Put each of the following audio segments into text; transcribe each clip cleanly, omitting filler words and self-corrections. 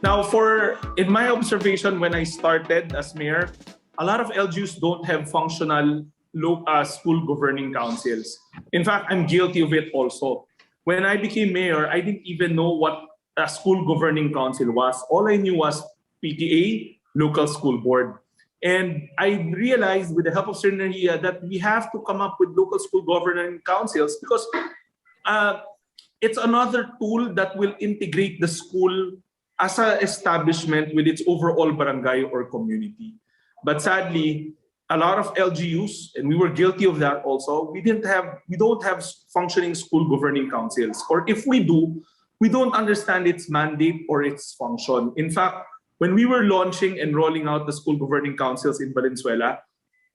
Now, in my observation, when I started as mayor, a lot of LGUs don't have functional school governing councils. In fact, I'm guilty of it also. When I became mayor, I didn't even know what a school governing council was. All I knew was PTA, local school board. And I realized with the help of Synergia that we have to come up with local school governing councils because it's another tool that will integrate the school as an establishment with its overall barangay or community. But sadly, a lot of LGUs, and we were guilty of that also, we don't have functioning school governing councils. Or if we do, we don't understand its mandate or its function. In fact, when we were launching and rolling out the school governing councils in Valenzuela,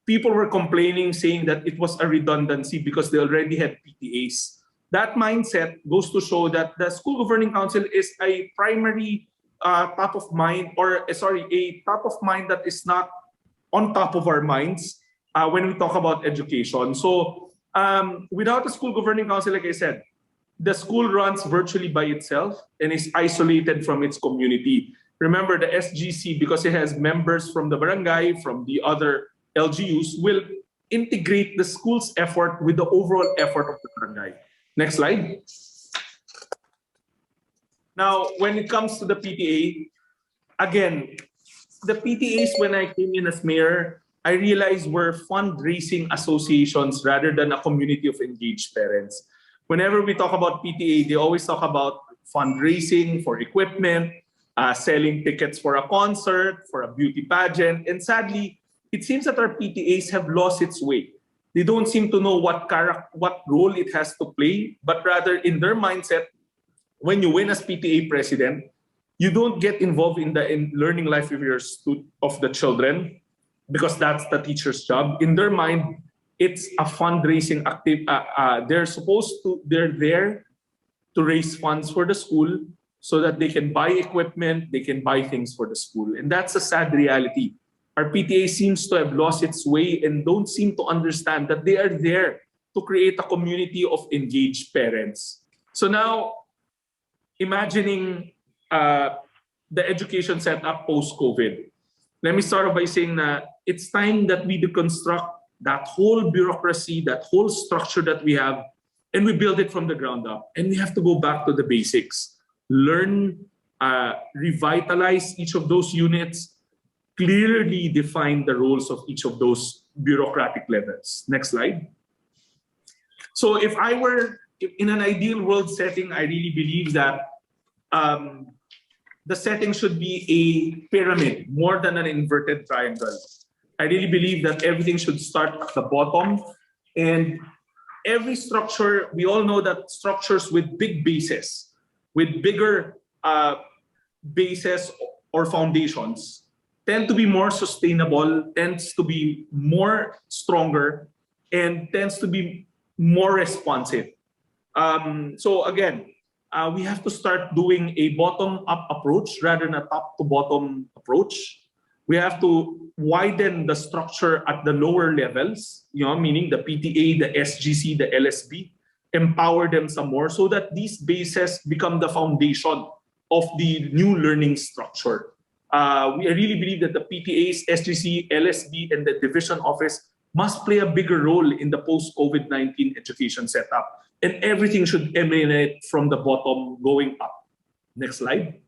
people were complaining, saying that it was a redundancy because they already had PTAs. That mindset goes to show that the school governing council is a primary top of mind, a top of mind that is not on top of our minds when we talk about education. So without a school governing council, like I said, the school runs virtually by itself and is isolated from its community. Remember, the SGC, because it has members from the barangay, from the other LGUs, will integrate the school's effort with the overall effort of the barangay. Next slide. Now, when it comes to the PTA, again, the PTAs, when I came in as mayor, I realized were fundraising associations rather than a community of engaged parents. Whenever we talk about PTA, they always talk about fundraising for equipment, selling tickets for a concert, for a beauty pageant. And sadly, it seems that our PTAs have lost its way. They don't seem to know what role it has to play, but rather in their mindset, when you win as PTA president, you don't get involved in the learning life of the children because that's the teacher's job. In their mind, it's a fundraising active. They're there to raise funds for the school so that they can buy equipment, they can buy things for the school. And that's a sad reality. Our PTA seems to have lost its way and don't seem to understand that they are there to create a community of engaged parents. So now, imagining the education setup post-COVID, let me start by saying that it's time that we deconstruct that whole bureaucracy, that whole structure that we have, and we build it from the ground up. And we have to go back to the basics. Learn, revitalize each of those units, clearly define the roles of each of those bureaucratic levels. Next slide. So if in an ideal world setting, I really believe that the setting should be a pyramid more than an inverted triangle. I really believe that everything should start at the bottom, and every structure, we all know that structures with big bases, with bigger bases or foundations, tend to be more sustainable, tends to be more stronger, and tends to be more responsive. So again, we have to start doing a bottom-up approach rather than a top-to-bottom approach. We have to widen the structure at the lower levels, meaning the PTA, the SGC, the LSB, empower them some more so that these bases become the foundation of the new learning structure. We really believe that the PTAs, SGC, LSB, and the division office must play a bigger role in the post-COVID-19 education setup. And everything should emanate from the bottom going up. Next slide.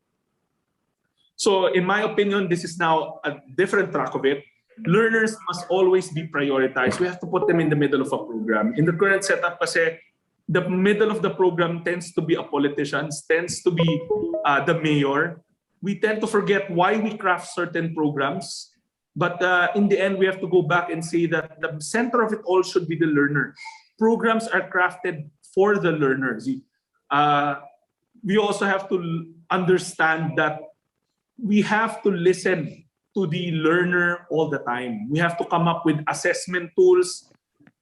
So in my opinion, this is now a different track of it. Learners must always be prioritized. We have to put them in the middle of a program. In the current setup, kasi, the middle of the program tends to be a politician, tends to be the mayor. We tend to forget why we craft certain programs. But in the end, we have to go back and say that the center of it all should be the learner. Programs are crafted for the learners. We also have to understand that we have to listen to the learner all the time. We have to come up with assessment tools.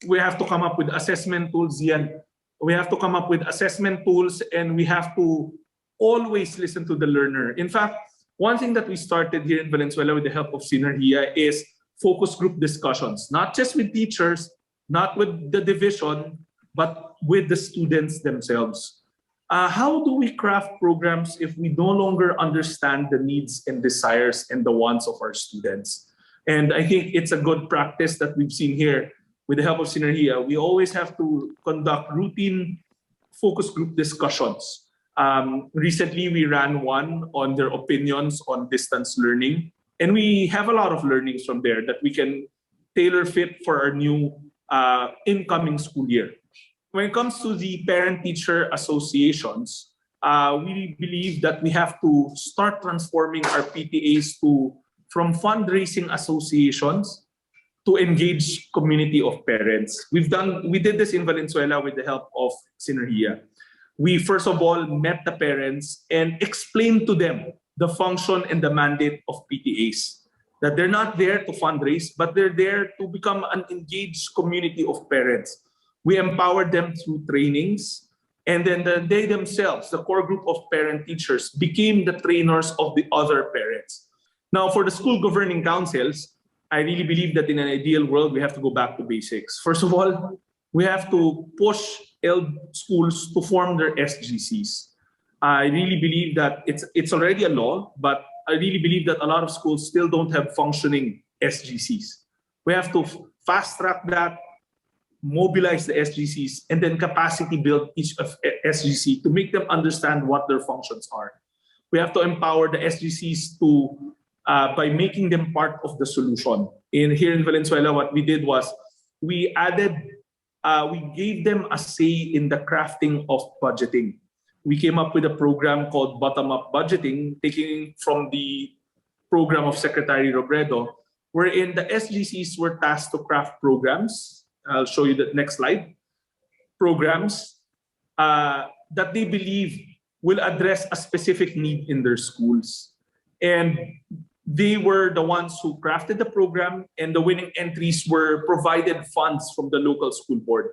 We have to come up with assessment tools, Ian. We have to come up with assessment tools, and we have to always listen to the learner. In fact, one thing that we started here in Valenzuela with the help of Synergia is focus group discussions, not just with teachers, not with the division, but with the students themselves. How do we craft programs if we no longer understand the needs and desires and the wants of our students? And I think it's a good practice that we've seen here with the help of Synergia. We always have to conduct routine focus group discussions. Recently, we ran one on their opinions on distance learning. And we have a lot of learnings from there that we can tailor fit for our new incoming school year. When it comes to the parent-teacher associations, we believe that we have to start transforming our PTAs from fundraising associations to engage community of parents. We did this in Valenzuela with the help of Synergia. We first of all met the parents and explained to them the function and the mandate of PTAs. That they're not there to fundraise, but they're there to become an engaged community of parents. We empowered them through trainings, and then they themselves, the core group of parent teachers, became the trainers of the other parents. Now, for the school governing councils, I really believe that in an ideal world, we have to go back to basics. First of all, we have to push schools to form their SGCs. I really believe that it's already a law, but I really believe that a lot of schools still don't have functioning SGCs. We have to fast track that, mobilize the SGCs, and then capacity build each of SGC to make them understand what their functions are. We have to empower the SGCs by making them part of the solution. Here in Valenzuela, what we did was we gave them a say in the crafting of budgeting. We came up with a program called Bottom-Up Budgeting, taking from the program of Secretary Robredo, wherein the SGCs were tasked to craft programs. I'll show you the next slide. Programs that they believe will address a specific need in their schools. And they were the ones who crafted the program, and the winning entries were provided funds from the local school board.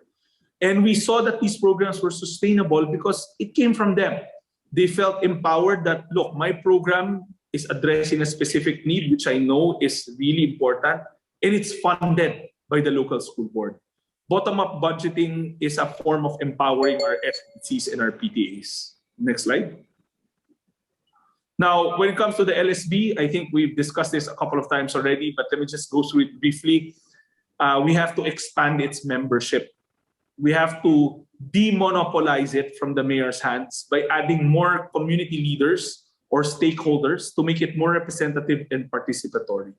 And we saw that these programs were sustainable because it came from them. They felt empowered that, look, my program is addressing a specific need, which I know is really important, and it's funded by the local school board. Bottom-up budgeting is a form of empowering our SPCs and our PTAs. Next slide. Now, when it comes to the LSB, I think we've discussed this a couple of times already, but let me just go through it briefly. We have to expand its membership. We have to demonopolize it from the mayor's hands by adding more community leaders or stakeholders to make it more representative and participatory.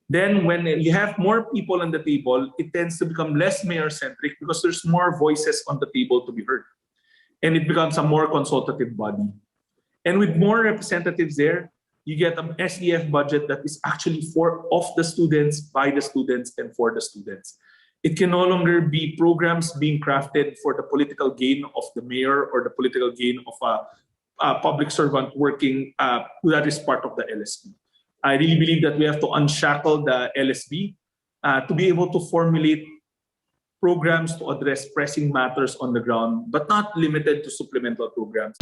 Then when you have more people on the table, it tends to become less mayor-centric because there's more voices on the table to be heard. And it becomes a more consultative body. And with more representatives there, you get an SEF budget that is actually of the students, by the students, and for the students. It can no longer be programs being crafted for the political gain of the mayor or the political gain of a public servant working that is part of the LSB. I really believe that we have to unshackle the LSB to be able to formulate programs to address pressing matters on the ground, but not limited to supplemental programs.